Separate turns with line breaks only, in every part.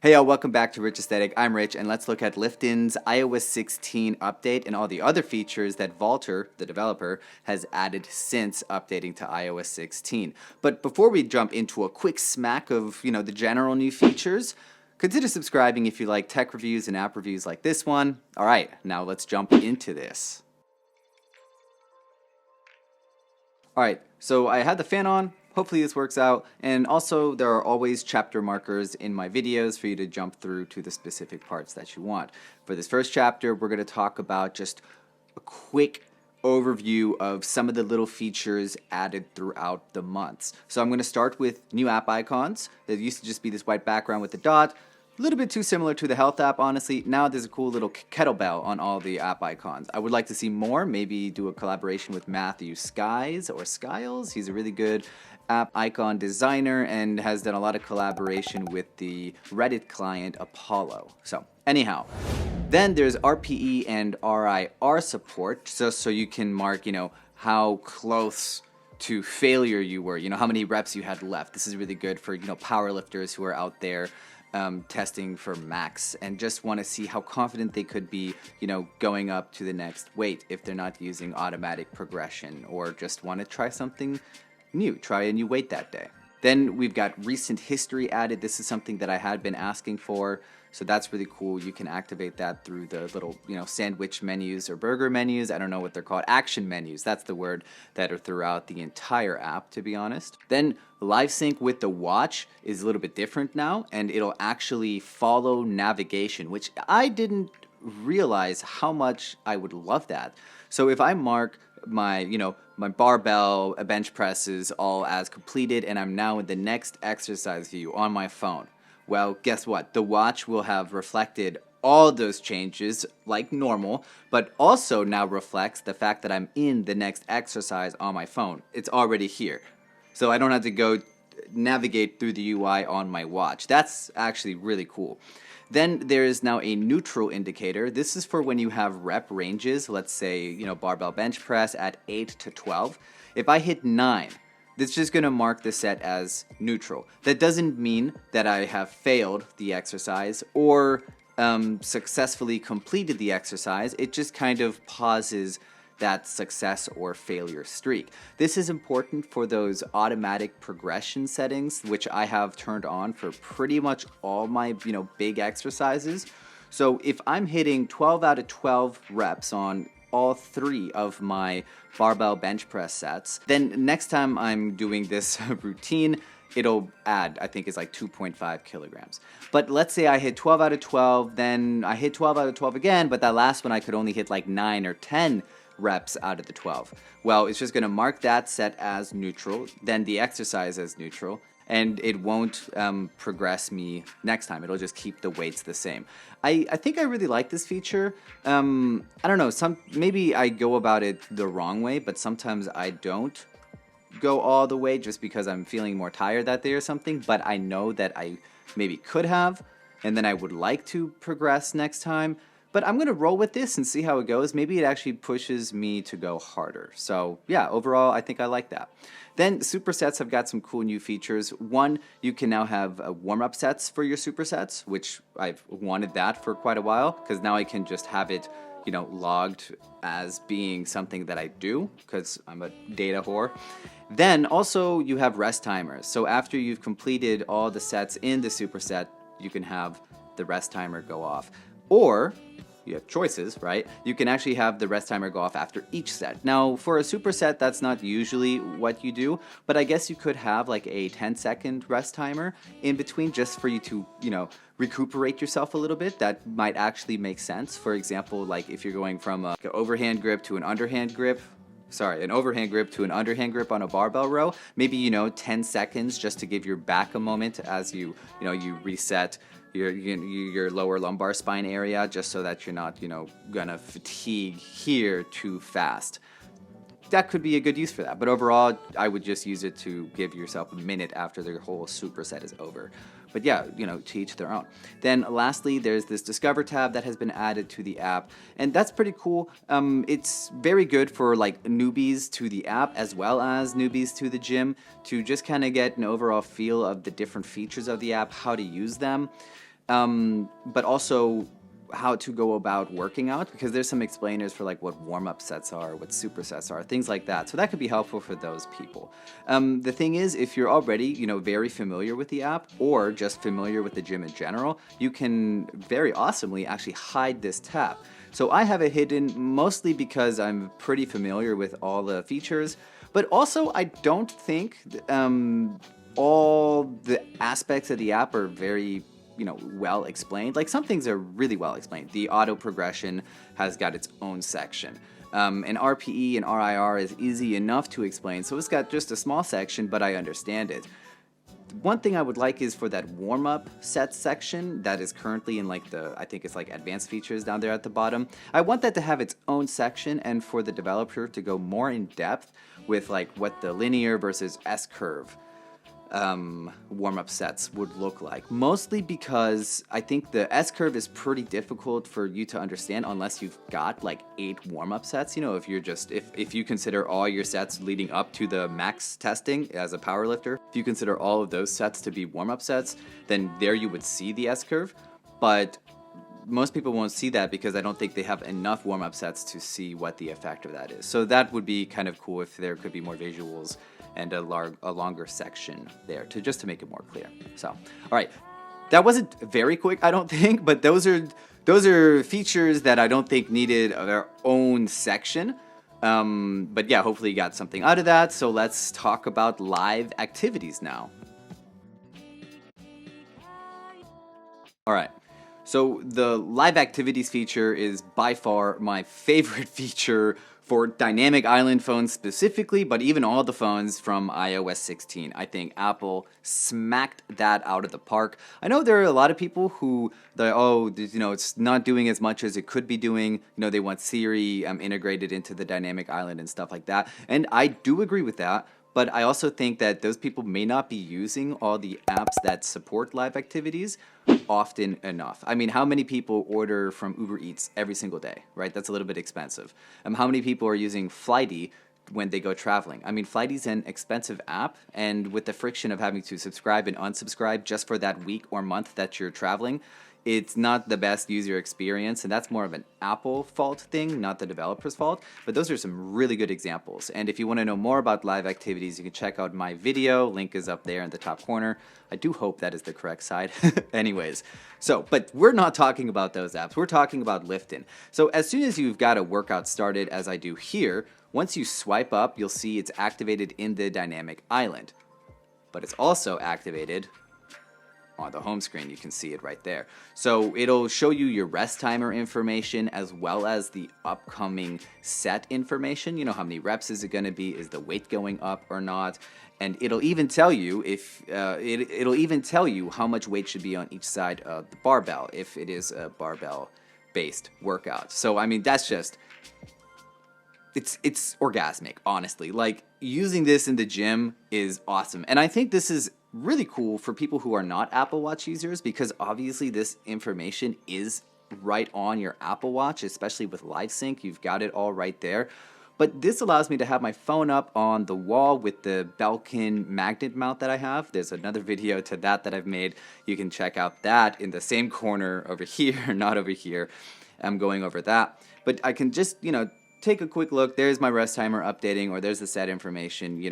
Hey y'all, welcome back to Rich Aesthetic. I'm Rich, and let's look at Liftin's iOS 16 update and all the other features that Walter, the developer, has added since updating to iOS 16. But before we jump into a quick smack of, the general new features, consider subscribing if you like tech reviews and app reviews like this one. All right, now let's jump into this. All right, so I had the fan on. Hopefully this works out, and also there are always chapter markers in my videos for you to jump through to the specific parts that you want. For this first chapter, we're going to talk about just a quick overview of some of the little features added throughout the months. So I'm going to start with new app icons. There used to just be this white background with the dot. A little bit too similar to the health app, honestly. Now there's a cool little kettlebell on all the app icons. I would like to see more, maybe do a collaboration with Matthew Skiles. He's a really good app icon designer and has done a lot of collaboration with the Reddit client Apollo. So anyhow, then there's RPE and RIR support, so you can mark, how close to failure you were, how many reps you had left. This is really good for, power lifters who are out there testing for max and just want to see how confident they could be, going up to the next weight if they're not using automatic progression or just want to try something new, try a new weight that day. Then we've got recent history added. This is something that I had been asking for, so that's really cool. You can activate that through the little, sandwich menus or burger menus. I don't know what they're called. Action menus, that's the word, that are throughout the entire app, to be honest. Then live sync with the watch is a little bit different now, and it'll actually follow navigation, which I didn't realize how much I would love that. So if I mark my barbell bench presses all as completed and I'm now in the next exercise view on my phone, well, guess what? The watch will have reflected all those changes like normal, but also now reflects the fact that I'm in the next exercise on my phone. It's already here. So I don't have to go navigate through the UI on my watch. That's actually really cool. Then there is now a neutral indicator. This is for when you have rep ranges, let's say, barbell bench press at 8 to 12. If I hit 9, it's just going to mark the set as neutral. That doesn't mean that I have failed the exercise or successfully completed the exercise. It just kind of pauses that success or failure streak. This is important for those automatic progression settings, which I have turned on for pretty much all my, big exercises. So if I'm hitting 12 out of 12 reps on all 3 of my barbell bench press sets, then next time I'm doing this routine, it'll add, I think it's like 2.5 kilograms. But let's say I hit 12 out of 12, then I hit 12 out of 12 again, but that last one I could only hit like 9 or 10 reps out of the 12. Well, it's just going to mark that set as neutral, then the exercise as neutral, and it won't progress me next time. It'll just keep the weights the same. I think I really like this feature. I don't know, maybe I go about it the wrong way, but sometimes I don't go all the way just because I'm feeling more tired that day or something, but I know that I maybe could have, and then I would like to progress next time. But I'm going to roll with this and see how it goes. Maybe it actually pushes me to go harder. So yeah, overall, I think I like that. Then supersets have got some cool new features. One, you can now have warm-up sets for your supersets, which I've wanted that for quite a while, because now I can just have it, logged as being something that I do, because I'm a data whore. Then also you have rest timers. So after you've completed all the sets in the superset, you can have the rest timer go off. Or you have choices, right? You can actually have the rest timer go off after each set. Now, for a superset, that's not usually what you do, but I guess you could have like a 10-second rest timer in between just for you to, recuperate yourself a little bit. That might actually make sense. For example, like if you're going from an overhand grip to an underhand grip, an overhand grip to an underhand grip on a barbell row, maybe, 10 seconds just to give your back a moment as you reset your lower lumbar spine area, just so that you're not, gonna fatigue here too fast. That could be a good use for that. But overall, I would just use it to give yourself a minute after the whole superset is over. But yeah, to each their own. Then lastly, there's this Discover tab that has been added to the app, and that's pretty cool. It's very good for like newbies to the app as well as newbies to the gym to just kind of get an overall feel of the different features of the app, how to use them. but also how to go about working out, because there's some explainers for like what warm-up sets are, what supersets are, things like that. So that could be helpful for those people. The thing is, if you're already, very familiar with the app or just familiar with the gym in general, you can very awesomely actually hide this tab. So I have it hidden mostly because I'm pretty familiar with all the features, but also I don't think all the aspects of the app are very well explained. Like, some things are really well explained. The auto progression has got its own section. And RPE and RIR is easy enough to explain, so it's got just a small section, but I understand it. One thing I would like is for that warm-up set section that is currently in like I think it's like advanced features down there at the bottom. I want that to have its own section, and for the developer to go more in depth with like what the linear versus S-curve warm-up sets would look like. Mostly because I think the S-curve is pretty difficult for you to understand unless you've got like 8 warm-up sets. If you consider all your sets leading up to the max testing as a powerlifter, if you consider all of those sets to be warm-up sets, then there you would see the S-curve. But most people won't see that because I don't think they have enough warm-up sets to see what the effect of that is. So that would be kind of cool if there could be more visuals and a longer section there just to make it more clear. So, all right, that wasn't very quick, I don't think, but those are features that I don't think needed their own section. But yeah, hopefully you got something out of that. So let's talk about live activities now. All right. So the live activities feature is by far my favorite feature for dynamic island phones specifically, but even all the phones from iOS 16. I think Apple smacked that out of the park. I know there are a lot of people who, it's not doing as much as it could be doing. They want Siri integrated into the dynamic island and stuff like that. And I do agree with that. But I also think that those people may not be using all the apps that support live activities often enough. I mean, how many people order from Uber Eats every single day, right? That's a little bit expensive. How many people are using Flighty when they go traveling? I mean, Flighty's an expensive app, and with the friction of having to subscribe and unsubscribe just for that week or month that you're traveling, it's not the best user experience, and that's more of an Apple fault thing, not the developer's fault. But those are some really good examples. And if you want to know more about live activities, you can check out my video. Link is up there in the top corner. I do hope that is the correct side. Anyways, but we're not talking about those apps. We're talking about Liftin. So as soon as you've got a workout started, as I do here, once you swipe up, you'll see it's activated in the dynamic island. But it's also activated on the home screen. You can see it right there. So it'll show you your rest timer information as well as the upcoming set information. How many reps is it going to be? Is the weight going up or not? And it'll even tell you it'll even tell you how much weight should be on each side of the barbell if it is a barbell based workout. So I mean, that's just it's orgasmic, honestly. Like, using this in the gym is awesome. And I think this is really cool for people who are not Apple Watch users, because obviously this information is right on your Apple Watch, especially with Live Sync. You've got it all right there. But this allows me to have my phone up on the wall with the Belkin magnet mount that I have. There's another video to that I've made. You can check out that in the same corner over here, not over here. I'm going over that. But I can just, take a quick look. There's my rest timer updating, or there's the set information.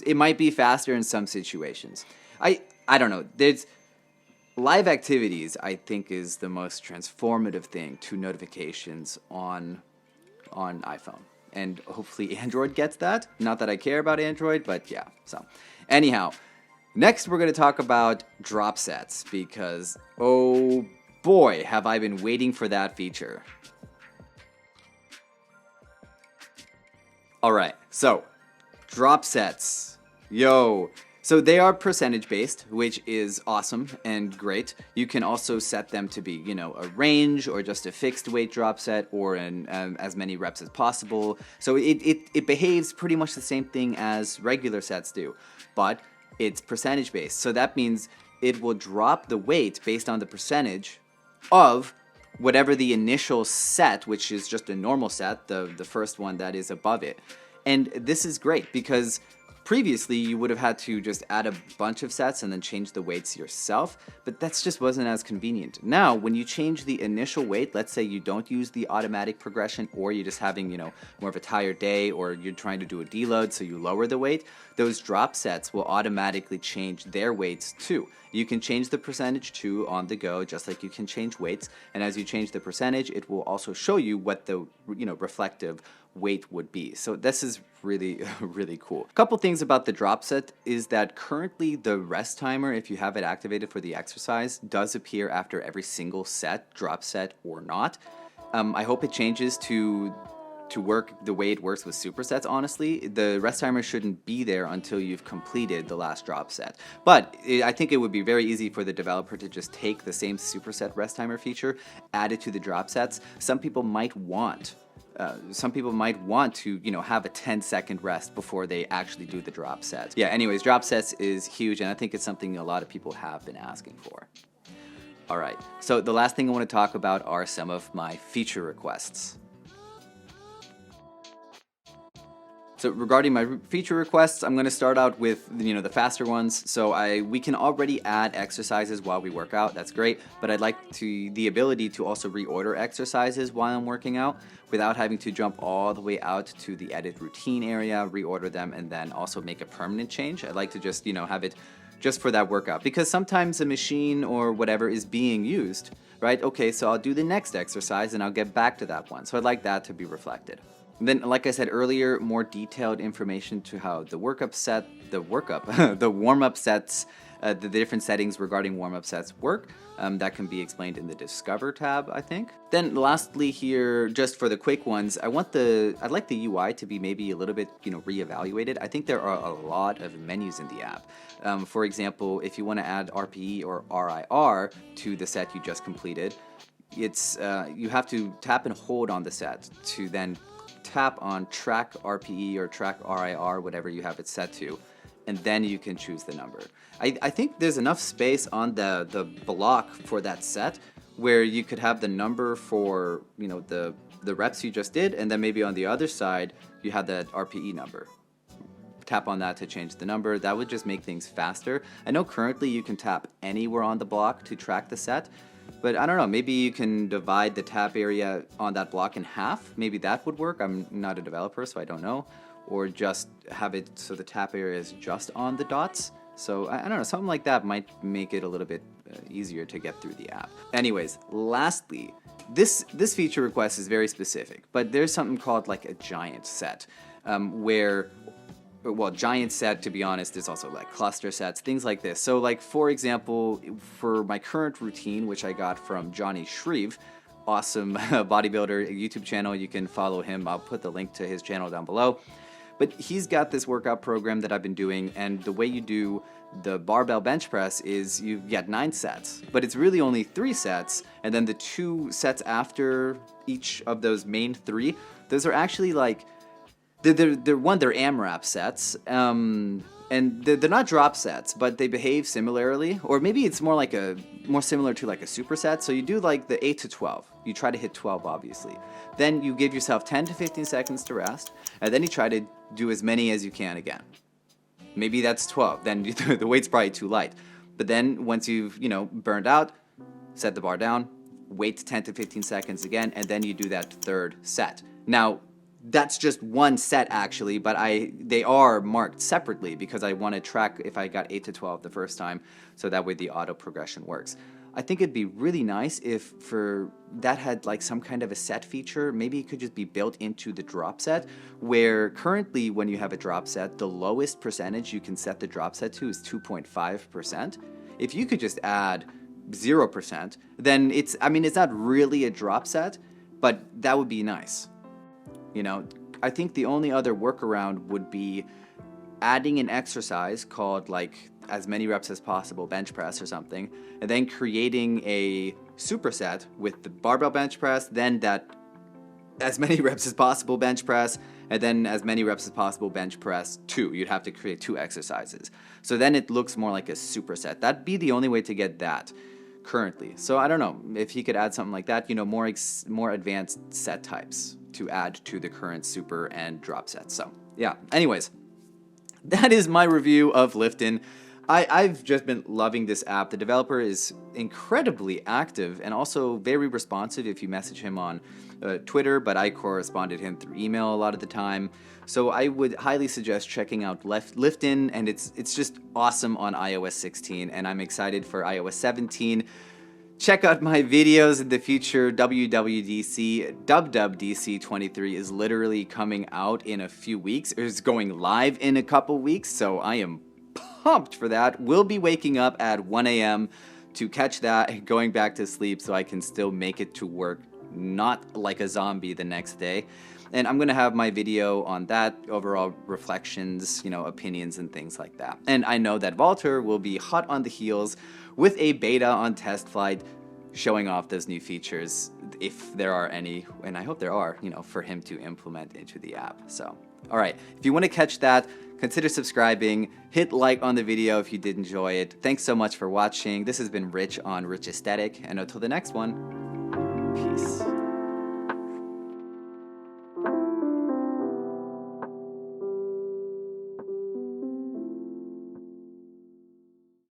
It might be faster in some situations. I don't know. There's live activities, I think, is the most transformative thing to notifications on iPhone. And hopefully Android gets that. Not that I care about Android, but yeah. So anyhow, next we're going to talk about drop sets, because oh boy, have I been waiting for that feature. All right, so drop sets, so they are percentage based, which is awesome and great. You can also set them to be, a range or just a fixed weight drop set, or as many reps as possible. So it behaves pretty much the same thing as regular sets do, but it's percentage based. So that means it will drop the weight based on the percentage of whatever the initial set, which is just a normal set, the first one that is above it. And this is great because Previously, you would have had to just add a bunch of sets and then change the weights yourself, but that just wasn't as convenient. Now, when you change the initial weight, let's say you don't use the automatic progression, or you're just having, more of a tired day, or you're trying to do a deload, so you lower the weight, those drop sets will automatically change their weights too. You can change the percentage too on the go, just like you can change weights, and as you change the percentage, it will also show you what the, reflective weight would be. So this is really, really cool. A couple things about the drop set is that currently the rest timer, if you have it activated for the exercise, does appear after every single set, drop set or not. I hope it changes to work the way it works with supersets. Honestly, the rest timer shouldn't be there until you've completed the last drop set. But I think it would be very easy for the developer to just take the same superset rest timer feature, add it to the drop sets. Some people might want to, have a 10-second rest before they actually do the drop set. Yeah, anyways, drop sets is huge, and I think it's something a lot of people have been asking for. All right, so the last thing I want to talk about are some of my feature requests. So regarding my feature requests, I'm going to start out with the faster ones. So we can already add exercises while we work out. That's great, but I'd like the ability to also reorder exercises while I'm working out without having to jump all the way out to the edit routine area, reorder them, and then also make a permanent change. I'd like to just have it just for that workout, because sometimes a machine or whatever is being used, right? Okay, so I'll do the next exercise and I'll get back to that one. So I'd like that to be reflected. And then, like I said earlier, more detailed information to how the warm-up sets, the different settings regarding warm-up sets work. That can be explained in the Discover tab, I think. Then lastly here, just for the quick ones, I'd like the UI to be maybe a little bit, reevaluated. I think there are a lot of menus in the app. For example, if you want to add RPE or RIR to the set you just completed, you have to tap and hold on the set to then tap on track RPE or track RIR, whatever you have it set to, and then you can choose the number. I think there's enough space on the block for that set where you could have the number for the reps you just did, and then maybe on the other side you have that RPE number. Tap on that to change the number. That would just make things faster. I know currently you can tap anywhere on the block to track the set, but I don't know, maybe you can divide the tap area on that block in half. Maybe that would work. I'm not a developer, so I don't know. Or just have it so the tap area is just on the dots. So I don't know, something like that might make it a little bit easier to get through the app. Anyways, lastly, this feature request is very specific, but there's something called like a giant set, giant set, to be honest, is also like cluster sets, things like this. So like, for example, for my current routine, which I got from Johnny Shreve, awesome bodybuilder YouTube channel, you can follow him. I'll put the link to his channel down below. But he's got this workout program that I've been doing, and the way you do the barbell bench press is you get 9 sets, but it's really only 3 sets, and then the 2 sets after each of those main 3, those are actually like, they're AMRAP sets, and they're not drop sets, but they behave similarly, or maybe it's more similar to like a superset. So you do like the 8 to 12. You try to hit 12, obviously. Then you give yourself 10 to 15 seconds to rest, and then you try to do as many as you can again. Maybe that's 12. Then the weight's probably too light. But then once you've burned out, set the bar down, wait 10 to 15 seconds again, and then you do that 3rd set. Now, that's just one set actually, but they are marked separately because I want to track if I got 8 to 12 the first time, so that way the auto progression works. I think it'd be really nice if that had like some kind of a set feature. Maybe it could just be built into the drop set, where currently when you have a drop set, the lowest percentage you can set the drop set to is 2.5%. If you could just add 0%, then it's not really a drop set, but that would be nice. I think the only other workaround would be adding an exercise called like as many reps as possible bench press or something, and then creating a superset with the barbell bench press, then that as many reps as possible bench press, and then as many reps as possible bench press 2. You'd have to create 2 exercises. So then it looks more like a superset. That'd be the only way to get that currently. So I don't know if he could add something like that, more advanced set types to add to the current super and drop sets. So yeah, anyways, that is my review of Liftin. I've just been loving this app. The developer is incredibly active and also very responsive if you message him on Twitter, but I corresponded him through email a lot of the time. So I would highly suggest checking out Liftin, and it's just awesome on iOS 16, and I'm excited for iOS 17. Check out my videos in the future. WWDC 23 is literally coming out in a few weeks. It's going live in a couple weeks, so I am pumped for that. We'll be waking up at 1 a.m. to catch that and going back to sleep so I can still make it to work, not like a zombie the next day. And I'm going to have my video on that, overall reflections, opinions and things like that. And I know that Walter will be hot on the heels with a beta on test flight showing off those new features, if there are any, and I hope there are, for him to implement into the app. So, all right, if you want to catch that, consider subscribing, hit like on the video if you did enjoy it. Thanks so much for watching. This has been Rich on Rich Aesthetic, and until the next one, peace.